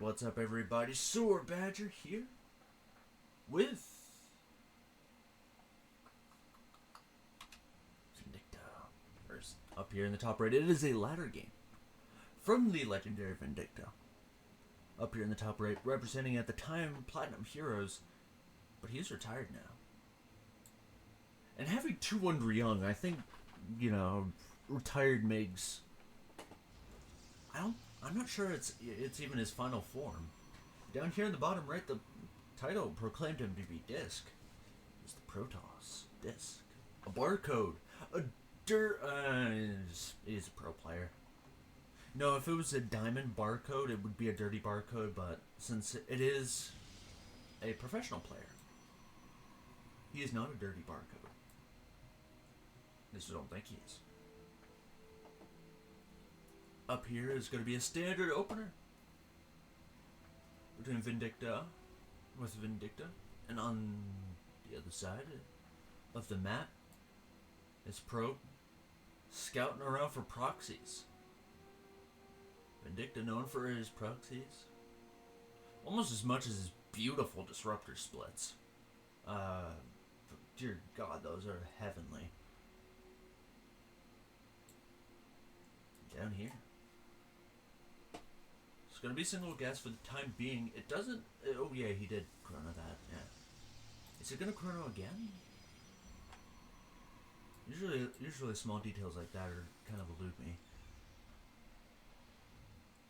what's up everybody? Sewer Badger here with Vindicta. First, up here in the top right, it is a ladder game from the legendary Vindicta. Up here in the top right, representing at the time Platinum Heroes, but he's retired now. And having 2-1 young, I think, retired makes... I'm not sure it's even his final form. Down here in the bottom right, the title proclaimed him to be Disc. It's the Protoss Disc. A barcode. He's a pro player. No, if it was a diamond barcode, it would be a dirty barcode, but since it is a professional player, he is not a dirty barcode. At least I don't think he is. Up here is going to be a standard opener between Vindicta, and on the other side of the map is Probe scouting around for proxies. Vindicta known for his proxies, almost as much as his beautiful disruptor splits. Dear God, those are heavenly. Down here. It's going to be single gas for the time being. It doesn't... Oh, yeah, he did chrono that. Yeah. Is it going to chrono again? Usually small details like that are kind of elude me.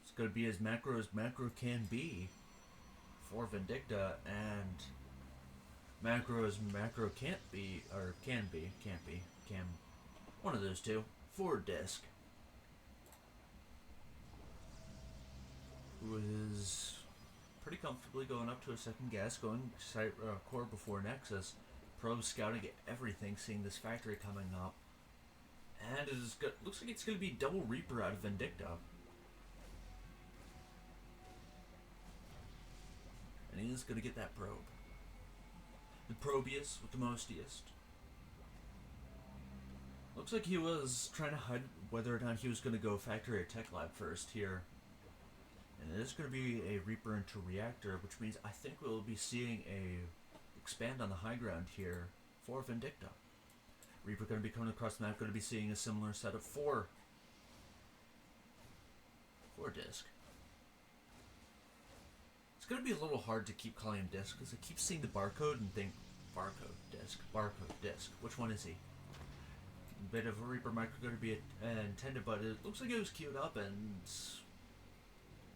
It's going to be as macro can be for Vindicta, and macro as macro can't be, or can't be. One of those two. For Disc. Who is pretty comfortably going up to a second gas, going site core before Nexus. Probe scouting everything, seeing this factory coming up, and looks like it's going to be double Reaper out of Vindicta. And he is going to get that probe. The probiest with the mostiest. Looks like he was trying to hide whether or not he was going to go factory or tech lab first here. And it is going to be a Reaper into Reactor, which means I think we'll be seeing a expand on the high ground here for Vindicta. Reaper going to be coming across the map, going to be seeing a similar setup for Disc. It's going to be a little hard to keep calling him Disc because I keep seeing the barcode and think barcode, Disc. Which one is he? A bit of a Reaper micro going to be intended, but it looks like it was queued up and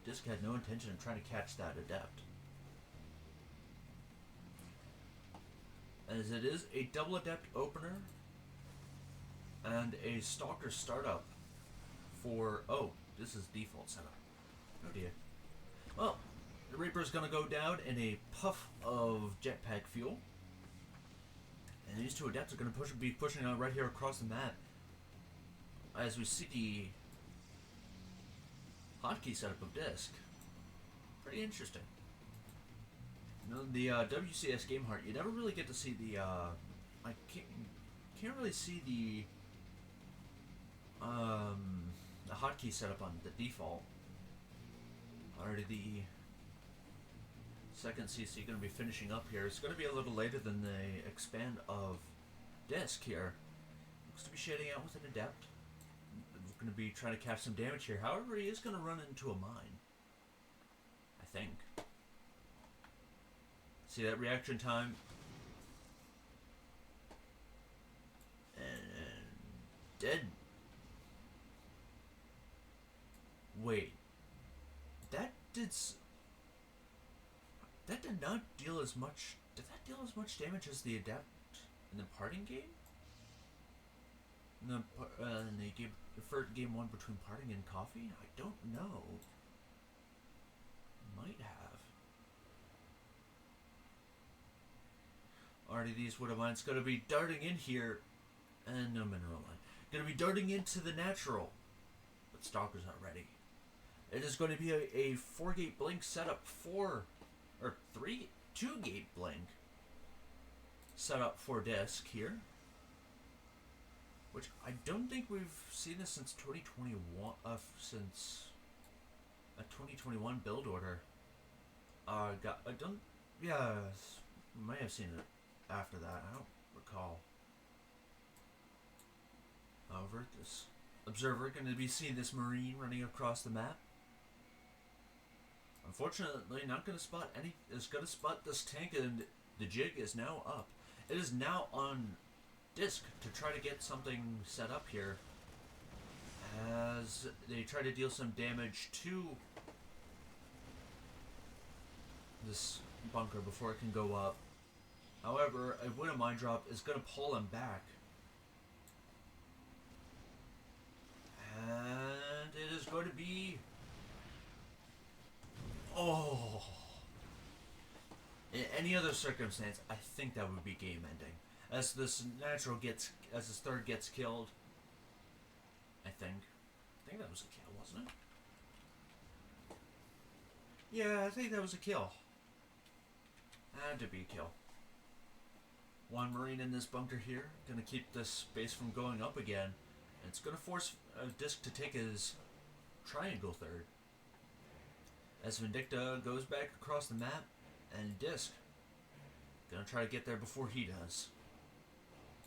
Disc had no intention of trying to catch that Adept. As it is a double Adept opener and a Stalker startup for... Oh, this is default setup. Oh dear. Well, the Reaper is going to go down in a puff of jetpack fuel. And these two Adepts are going to be pushing out right here across the map. As we see the hotkey setup of Disc. Pretty interesting. You know, the WCS Game Heart, you never really get to see the I can't really see the hotkey setup on the default. Already the second CC going to be finishing up here. It's going to be a little later than the expand of Disc here. Looks to be shading out with an Adept. Going to be trying to catch some damage here. However, he is going to run into a mine, I think. See that reaction time? And dead. Wait. That did not deal as much... Did that deal as much damage as the Adept in the parting game? In game 1 between Parting and Coffee? I don't know. Might have. Already these Widow Mines going to be darting in here. And no mineral line. Going to be darting into the natural. But Stalker's not ready. It is going to be a 4-gate blink setup for... Or 2-gate blink setup for Disc here. Which I don't think we've seen this since 2021, since a 2021 build order. I don't. Yeah, may have seen it after that. I don't recall. However, this observer going to be seeing this marine running across the map. Unfortunately, not going to spot any. Is going to spot this tank, and the jig is now up. It is now on disc to try to get something set up here, as they try to deal some damage to this bunker before it can go up. However, a Widow Mine Drop is going to pull him back. And it is going to be... Oh! In any other circumstance, I think that would be game ending. As this natural gets... As this third gets killed. I think that was a kill, wasn't it? Yeah, I think that was a kill. Had to be a kill. One Marine in this bunker here. Gonna keep this base from going up again. And it's gonna force Disc to take his triangle third. As Vindicta goes back across the map, and Disc gonna try to get there before he does.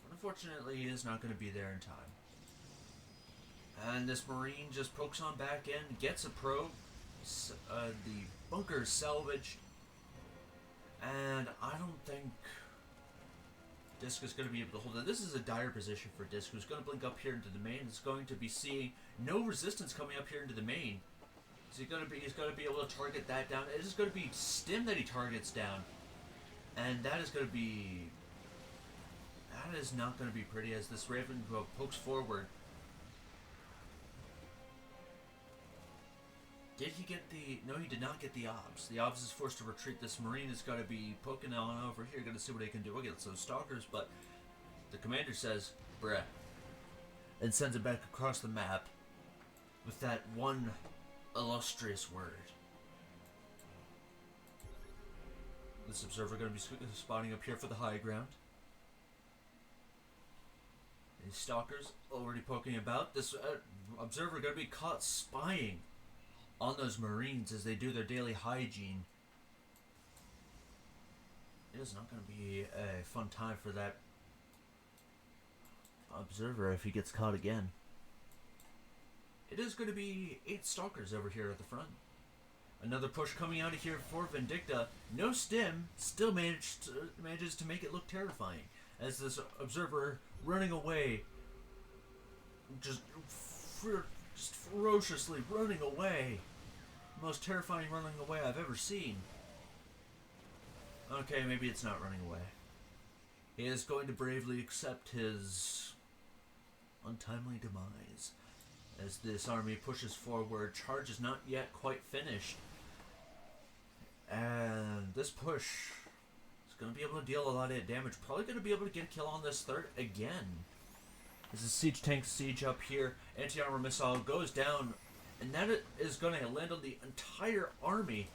But unfortunately, he is not gonna be there in time. And this Marine just pokes on back in, gets a probe. The bunker is salvaged. And I don't think Disc is going to be able to hold it. This is a dire position for Disc, who's going to blink up here into the main. Is going to be seeing no resistance coming up here into the main. So he's going to be able to target that down. It is going to be Stim that he targets down. And that is going to be... That is not going to be pretty as this Raven pokes forward. Did he get the... No, he did not get the Obs. The Obs is forced to retreat. This Marine is going to be poking on over here. Going to see what he can do against those Stalkers. But the commander says, bruh. And sends it back across the map with that one illustrious word. This observer going to be spotting up here for the high ground. These Stalkers already poking about. This observer going to be caught spying on those Marines as they do their daily hygiene. It is not going to be a fun time for that observer if he gets caught again. It is going to be 8 Stalkers over here at the front. Another push coming out of here for Vindicta. No Stim, still manages to make it look terrifying. As this observer running away, just ferociously running away. Most terrifying running away I've ever seen. Okay, maybe it's not running away. He is going to bravely accept his untimely demise. As this army pushes forward, charge is not yet quite finished. And this push is going to be able to deal a lot of damage. Probably going to be able to get a kill on this third again. As the siege tank siege up here, anti-armor missile goes down, and that is going to land on the entire army.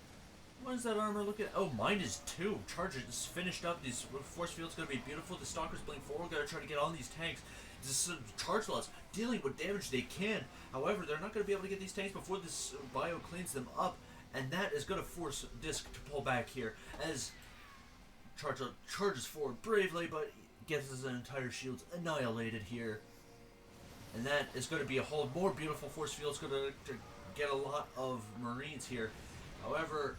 What is that armor looking at? Oh, mine is 2. Charge is finished up. These force field's going to be beautiful. The Stalkers blink forward, going to try to get on these tanks. This charge lots dealing what damage they can. However, they're not going to be able to get these tanks before this bio cleans them up, and that is going to force Disc to pull back here as charges forward bravely, but gets his entire shields annihilated here. And that is going to be a whole more beautiful force field. It's going to get a lot of Marines here. However,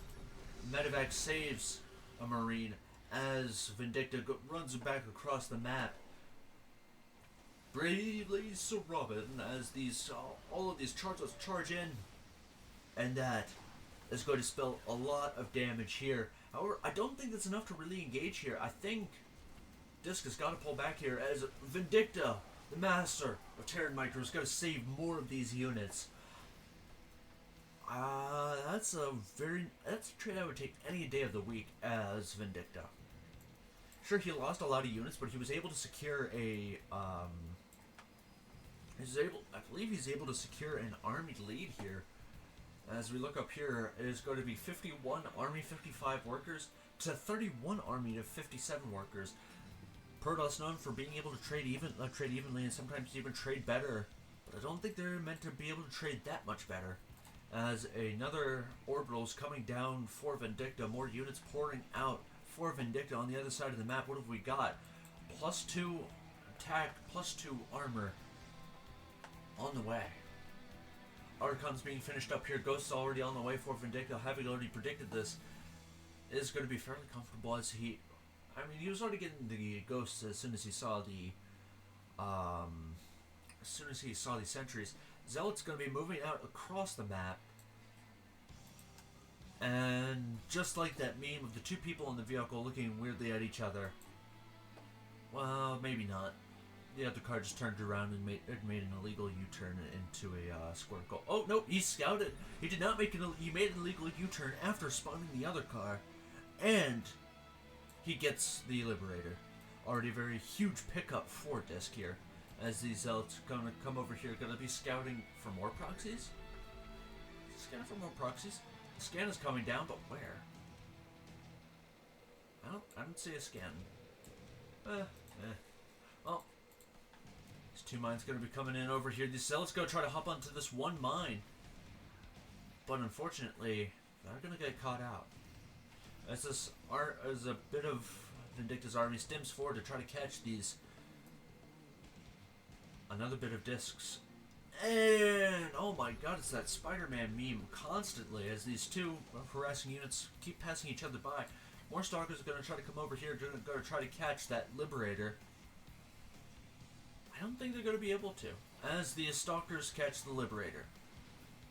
Medevac saves a Marine as Vindicta runs back across the map. Bravely Sir Robin as all of these charges charge in. And that is going to spell a lot of damage here. However, I don't think that's enough to really engage here. I think Disc has got to pull back here as Vindicta, the master of Terran Micro, is going to save more of these units. That's a trade I would take any day of the week as Vindicta. Sure, he lost a lot of units, but he was able to secure a I believe he's able to secure an army lead here. As we look up here, it is going to be 51 army, 55 workers to 31 army to 57 workers. Protoss known for being able to trade evenly and sometimes even trade better, but I don't think they're meant to be able to trade that much better. as another orbital is coming down for Vindicta. More units pouring out for Vindicta on the other side of the map. What have we got? +2 attack, +2 armor on the way. Archon's being finished up here. Ghost's already on the way for Vindicta. Having already predicted this, is going to be fairly comfortable as he... I mean, he was already getting the Ghosts as soon as he saw the... as soon as he saw the sentries. Zealot's going to be moving out across the map. And just like that meme of the two people in the vehicle looking weirdly at each other. Well, maybe not. The other car just turned around and made an illegal U-turn into a square goal. Oh, no, he scouted. He did not make he made an illegal U-turn after spawning the other car. And he gets the Liberator. Already a very huge pickup for Disc here. As these Zealots are going to come over here, going to be scouting for more proxies? Scanning for more proxies? The scan is coming down, but where? I don't see a scan. Well, these two mines going to be coming in over here. These Zealots go try to hop onto this one mine. But unfortunately, they're going to get caught out. As a bit of Vindicta's army stems forward to try to catch these. Another bit of discs. And, oh my god, it's that Spider-Man meme constantly as these two harassing units keep passing each other by. More Stalkers are going to try to come over here, going to try to catch that Liberator. I don't think they're going to be able to. As the Stalkers catch the Liberator.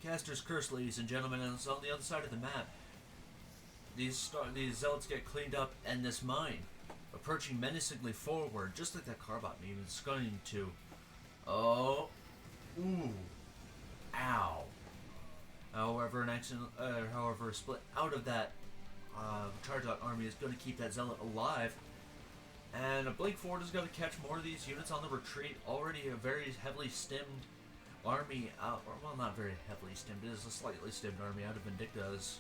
Caster's Curse, ladies and gentlemen, and it's on the other side of the map. These Zealots get cleaned up, and this mine, approaching menacingly forward, just like that Carbot meme, is going to... Oh. Ooh. Ow. However, a split out of that Charge-Out army is going to keep that Zealot alive. And a Blink Forward is going to catch more of these units on the retreat. Already a very heavily stemmed army out. Well, not very heavily stemmed. It is a slightly stemmed army out of Vindicta. Is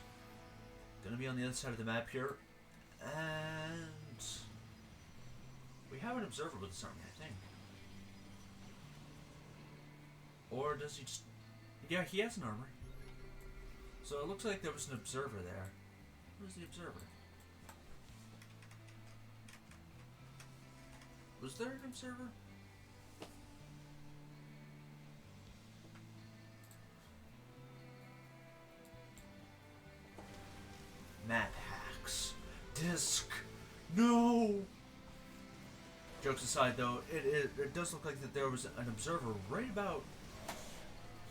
going to be on the other side of the map here. And we have an observer with this army, I think. Or does he just... Yeah, he has an armor. So it looks like there was an observer there. Where's the observer? Was there an observer? Map hacks. Disc. No! Jokes aside, though, it does look like that there was an observer right about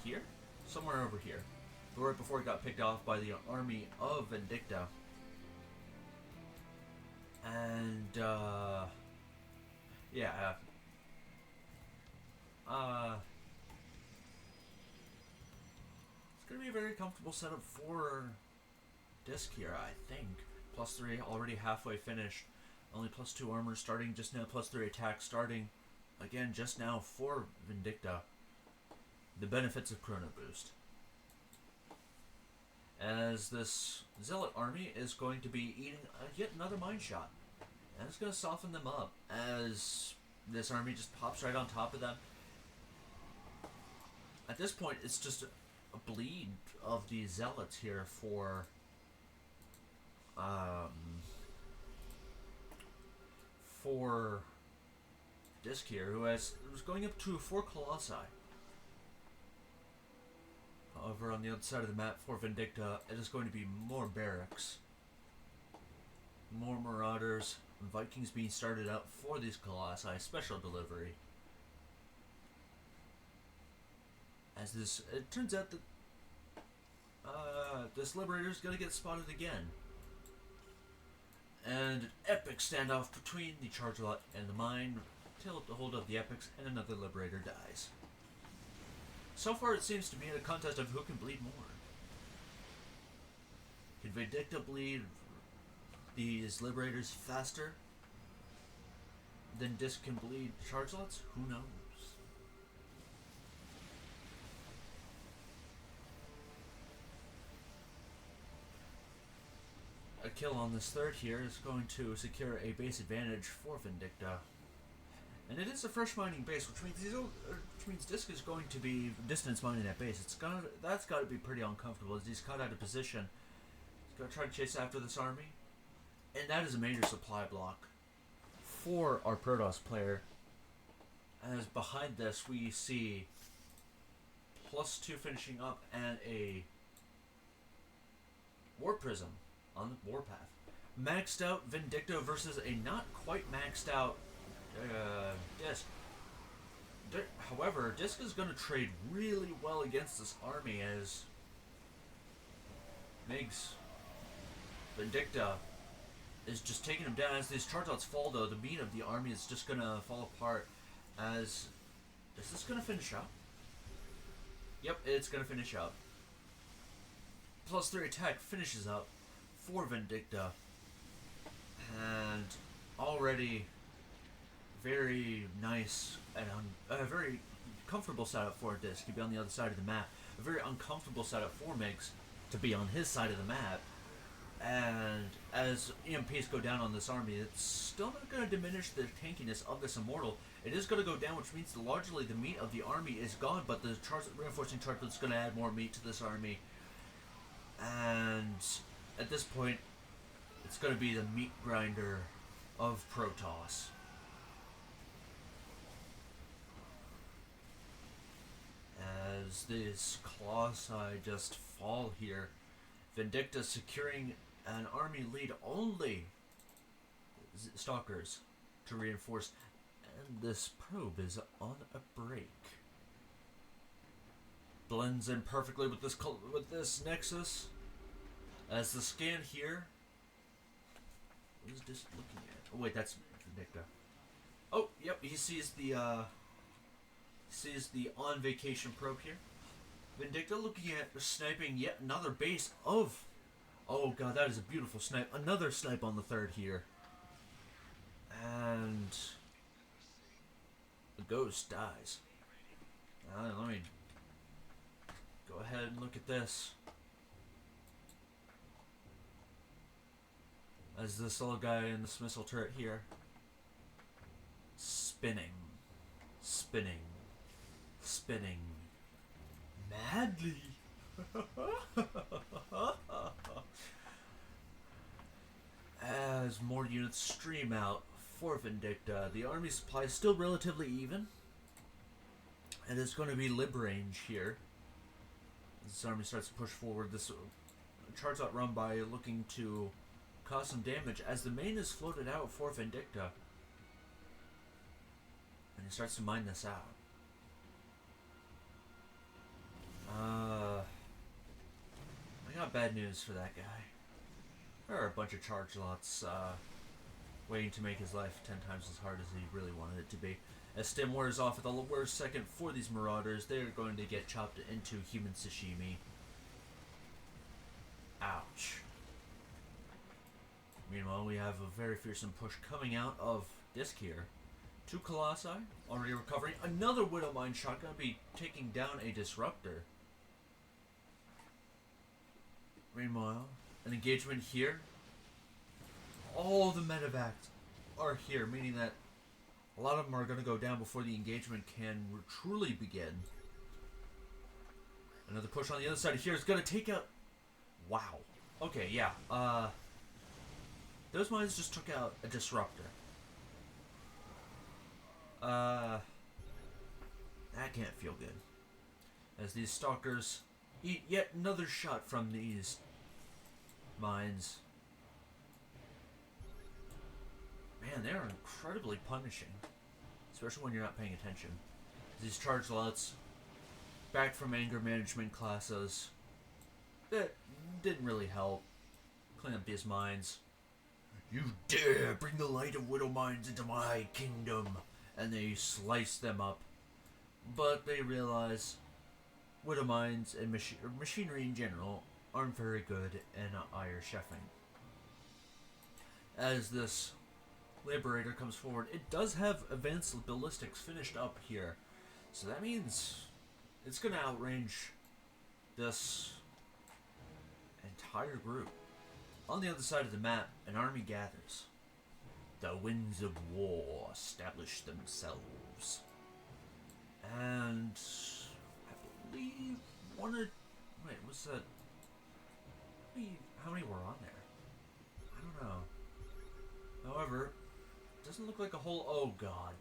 here? Somewhere over here. But right before he got picked off by the army of Vindicta. And, yeah. It's going to be a very comfortable setup for Disc here, I think. +3 already halfway finished. Only +2 armor starting just now. +3 attack starting again just now for Vindicta. The benefits of Chrono Boost. As this Zealot army is going to be eating yet another mine shot. And it's going to soften them up as this army just pops right on top of them. At this point, it's just a bleed of the Zealots here for... for Disc here, who's going up to 4 Colossi. However, on the other side of the map for Vindicta, it is going to be more barracks. More Marauders, and Vikings being started out for these Colossi, special delivery. As this, it turns out that this Liberator is going to get spotted again. And an epic standoff between the Charge-Lot and the mine, till the hold of the epics, and another Liberator dies. So far, it seems to be a contest of who can bleed more. Can Vindicta bleed these Liberators faster than Disc can bleed Charge-Lots? Who knows? A kill on this third here is going to secure a base advantage for Vindicta. And it is a fresh mining base, which means Disc is going to be distance mining that base. That's got to be pretty uncomfortable as he's caught out of position. He's going to try to chase after this army, and that is a major supply block for our Protoss player. As behind this we see +2 finishing up and a War Prism on the warpath. Maxed out Vindicta versus a not quite maxed out Disc. However, Disc is going to trade really well against this army as Mig's Vindicta is just taking him down. As these charge outs fall, though, the meat of the army is just going to fall apart. As is this going to finish up? Yep, it's going to finish up. +3 attack finishes up for Vindicta. And already very nice and a very comfortable setup for Disc to be on the other side of the map. A very uncomfortable setup for Migs to be on his side of the map. And as EMPs go down on this army, it's still not going to diminish the tankiness of this Immortal. It is going to go down, which means largely the meat of the army is gone, but the reinforcing charge is going to add more meat to this army. And at this point, it's going to be the meat grinder of Protoss. As these Colossi just fall here, Vindicta securing an army lead, only Stalkers to reinforce, and this probe is on a break. Blends in perfectly with this Nexus. As the scan here, what is this looking at? Oh wait, that's Vindicta. Oh, yep, he sees the on vacation probe here. Vindicta looking at sniping yet another base of... Oh god, that is a beautiful snipe. Another snipe on the third here. And... the ghost dies. Let me go ahead and look at this. As this little guy in this missile turret here. Spinning. Spinning. Spinning. Madly. As more units stream out for Vindicta, the army supply is still relatively even. And it's going to be lib range here. This army starts to push forward. This charts out run by looking to cause some damage as the main is floated out for Vindicta. And he starts to mine this out. I got bad news for that guy. There are a bunch of charge lots waiting to make his life 10 times as hard as he really wanted it to be. As Stim wears off at the worst second for these Marauders, they are going to get chopped into human sashimi. Ouch. Meanwhile, we have a very fearsome push coming out of Disc here. 2 Colossi already recovering. Another Widowmine shot going to be taking down a Disruptor. Meanwhile, an engagement here. All the medevacs are here, meaning that a lot of them are going to go down before the engagement can truly begin. Another push on the other side of here is going to take out... Wow. Okay, yeah. Those mines just took out a Disruptor. That can't feel good. As these Stalkers eat yet another shot from these mines. Man, they are incredibly punishing. Especially when you're not paying attention. These charge lots, back from anger management classes, that didn't really help clean up these mines. You dare bring the light of Widow Mines into my kingdom! And they slice them up. But they realize Widow Mines and machinery in general aren't very good in Iron Chefing. As this Liberator comes forward, it does have advanced ballistics finished up here. So that means it's going to outrange this entire group. On the other side of the map, an army gathers. The winds of war establish themselves. And I believe one of... Wait, was that... How many were on there? I don't know. However, it doesn't look like a whole... Oh, God.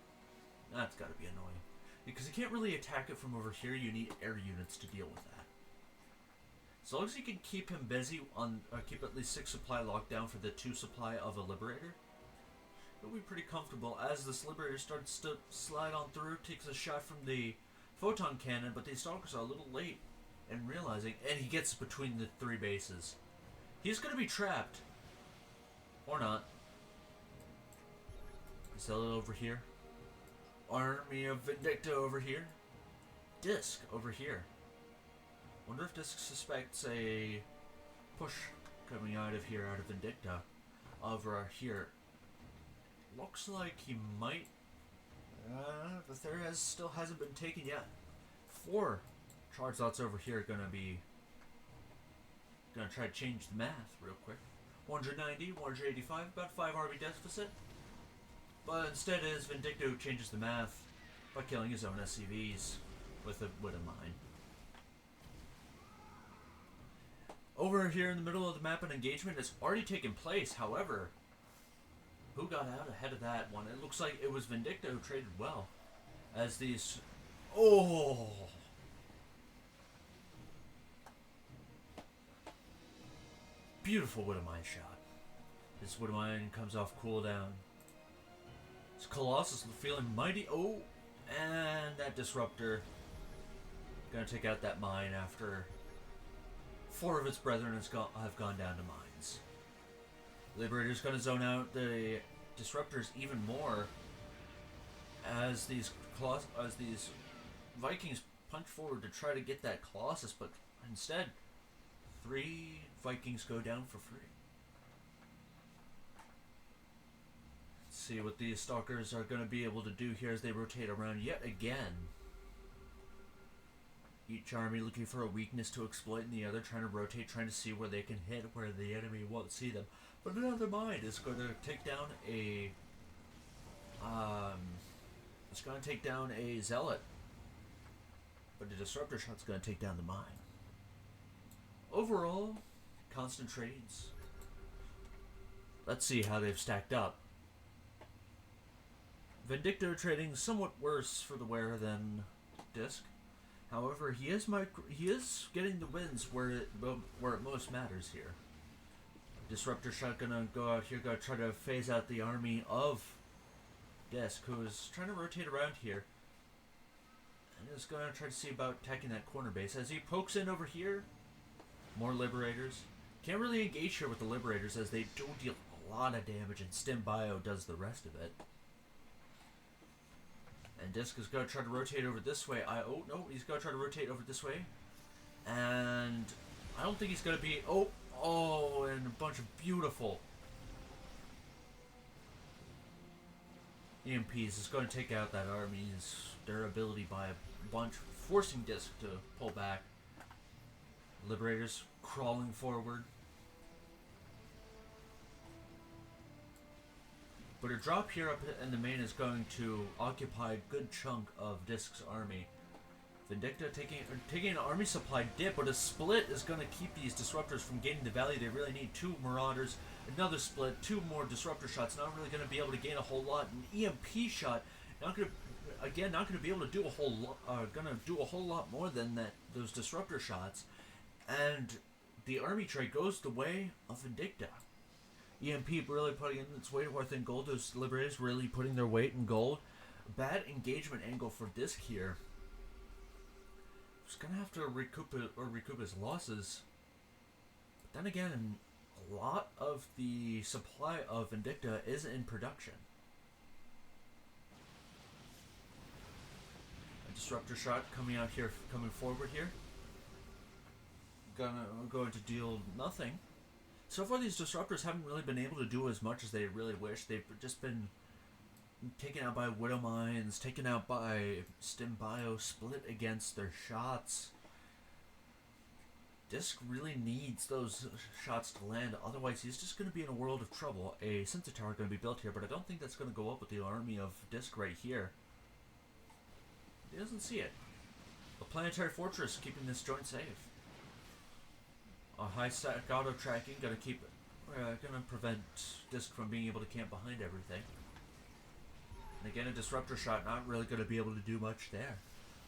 That's gotta be annoying. Because you can't really attack it from over here. You need air units to deal with that. As long as you can keep him busy on... keep at least 6 supply locked down for the 2 supply of a Liberator, it'll be pretty comfortable. As this Liberator starts to slide on through, takes a shot from the Photon Cannon, but these Stalkers are a little late in realizing, and he gets between the 3 bases. He's going to be trapped. Or not. Sell it over here. Army of Vindicta over here. Disc over here. Wonder if Disc suspects a push coming out of here, out of Vindicta. Over here. Looks like he might. The third still hasn't been taken yet. 4 charge lots over here are gonna try to change the math real quick. 190, 185, about 5 army deficit. But instead it is Vindicta who changes the math by killing his own SCVs with a mine. Over here in the middle of the map, an engagement has already taken place. However, who got out ahead of that one? It looks like it was Vindicta who traded well. As these... Oh! Beautiful Widowmine shot. This Widowmine comes off cooldown. This Colossus feeling mighty... Oh! And that Disruptor gonna take out that mine after 4 of its brethren have gone down to mines. Liberator's gonna zone out the Disruptors even more as these Vikings punch forward to try to get that Colossus, but instead 3 Vikings go down for free. Let's see what these Stalkers are going to be able to do here as they rotate around yet again. Each army looking for a weakness to exploit, and the other trying to rotate, trying to see where they can hit, where the enemy won't see them. But another mine is going to take down a... it's going to take down a Zealot. But the Disruptor shot's going to take down the mine. Overall, constant trades. Let's see how they've stacked up. Vindicta trading somewhat worse for the wearer than Disc. However, he is getting the wins where it most matters here. Disruptor shot gonna go out here, gonna try to phase out the army of Disc, who is trying to rotate around here. And is gonna try to see about attacking that corner base. As he pokes in over here, more Liberators. Can't really engage here with the Liberators as they do deal a lot of damage, and Stim Bio does the rest of it. And Disc is going to try to rotate over this way. Oh, no, he's going to try to rotate over this way. And I don't think he's going to be... Oh, and a bunch of beautiful EMPs is going to take out that army's durability by a bunch, forcing Disc to pull back. Liberators crawling forward. But a drop here up in the main is going to occupy a good chunk of Disc's army. Vindicta taking an army supply dip, but a split is going to keep these Disruptors from gaining the value. They really need 2 Marauders, another split, 2 more Disruptor shots. Not really going to be able to gain a whole lot. An EMP shot, not going to be able to do a whole lot. Going to do a whole lot more than that. Those Disruptor shots, and the army trade goes the way of Vindicta. EMP really putting in its weight worth in gold. Those Liberators really putting their weight in gold. Bad engagement angle for Disc here. He's gonna have to recoup his losses. But then again, a lot of the supply of Vindicta is in production. A Disruptor shot coming out here, coming forward here. Going to deal nothing. So far, these Disruptors haven't really been able to do as much as they really wish. They've just been taken out by Widow Mines, taken out by Stim Bio, split against their shots. Disc really needs those shots to land, otherwise he's just going to be in a world of trouble. A sensor tower going to be built here, but I don't think that's going to go up with the army of Disc right here. He doesn't see it. A planetary fortress keeping this joint safe. A high stack auto tracking going to prevent Disc from being able to camp behind everything. And again, a disruptor shot not really going to be able to do much there.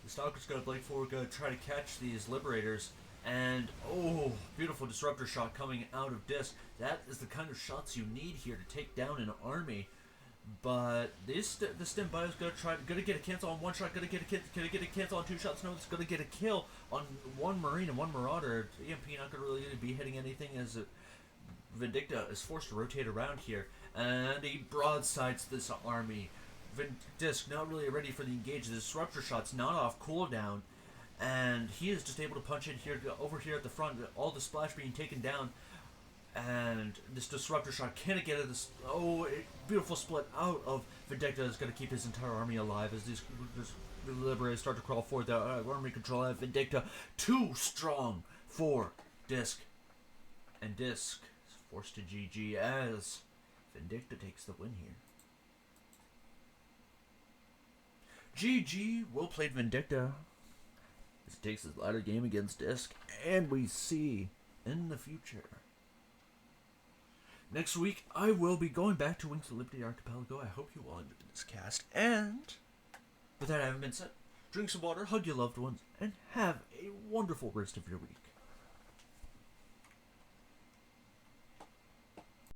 The Stalker's going to blade forward, going to try to catch these Liberators. And, oh, beautiful disruptor shot coming out of Disc. That is the kind of shots you need here to take down an army. But the Stim Bio is going to get a cancel on one shot, going to get a cancel on two shots. No, it's going to get a kill on one Marine and one Marauder. EMP not going to really be hitting anything as Vindicta is forced to rotate around here. And he broadsides this army. Disc not really ready for the engage. The disruptor shot's not off cooldown. And he is just able to punch in here, over here at the front, all the splash being taken down. And this disruptor shot can't get it. Beautiful split out of Vindicta is going to keep his entire army alive as these Liberators start to crawl forward. The army control of Vindicta too strong for Disc. And Disc is forced to GG as Vindicta takes the win here. GG, well played Vindicta. This takes his latter game against Disc, and we see in the future. Next week, I will be going back to Wings of Liberty Archipelago. I hope you all enjoyed this cast. And with that having been said, drink some water, hug your loved ones, and have a wonderful rest of your week.